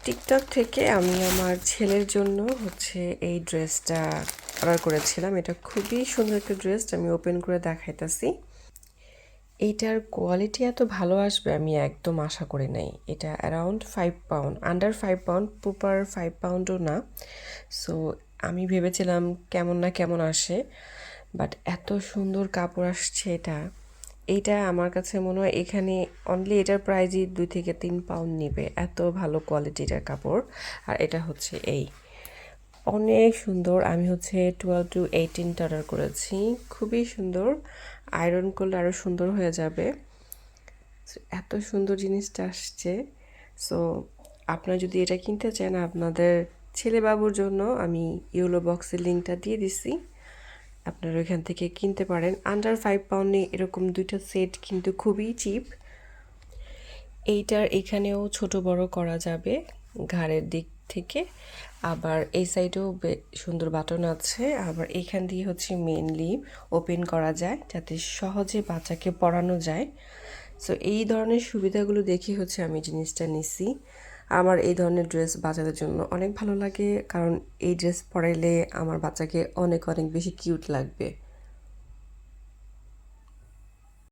TikTok থেকে আমি আমার ছেলের জন্য এই ড্রেসটা অর্ডার করেছিলাম। এটা খুবই সুন্দর একটা ড্রেস, আমি ওপেন করে দেখাইতাছি। এইটার কোয়ালিটি এত ভালো আসবে আমি একদম আশা করি নাই। এটা around 5 pound, under 5 pound, proper 5 পাউন্ডও না। সো আমি ভেবেছিলাম কেমন না কেমন আসে, বাট এত সুন্দর কাপড় আসছে। এইটা আমার কাছে মনে হয় এখানে অনলি এটার প্রাইজই 2 থেকে 3 পাউন্ড নিবে, এত ভালো কোয়ালিটিটার কাপড়। আর এটা অনেক সুন্দর। আমি 12 to 18 অর্ডার করেছি, খুবই সুন্দর। আয়রন করলে আরও সুন্দর হয়ে যাবে। এত সুন্দর জিনিসটা আসছে। সো আপনারা যদি এটা কিনতে চান, আপনাদের ছেলে বাবুর জন্য আমি ইয়েলো বক্সের লিঙ্কটা দিয়ে দিছি, আপনারা ওইখান থেকে কিনতে পারেন। আন্ডার 5 পাউন্ডে এরকম 2টা সেট কিন্তু খুবই চিপ। এইটার এখানেও ছোট বড় করা যাবে ঘাড়ের দিক থেকে, আবার এই সাইডেও সুন্দর বাটন আছে। আবার এখান দিয়ে মেইনলি ওপেন করা যায় যাতে সহজে বাচ্চাকে পরানো যায়। সো এই ধরনের সুবিধাগুলো দেখে আমি জিনিসটা নিছি। আমার এই ধরনের ড্রেস বাচ্চাদের জন্য অনেক ভালো লাগে, কারণ এই ড্রেস পরাইলে আমার বাচ্চাকে অনেক অনেক বেশি কিউট লাগবে।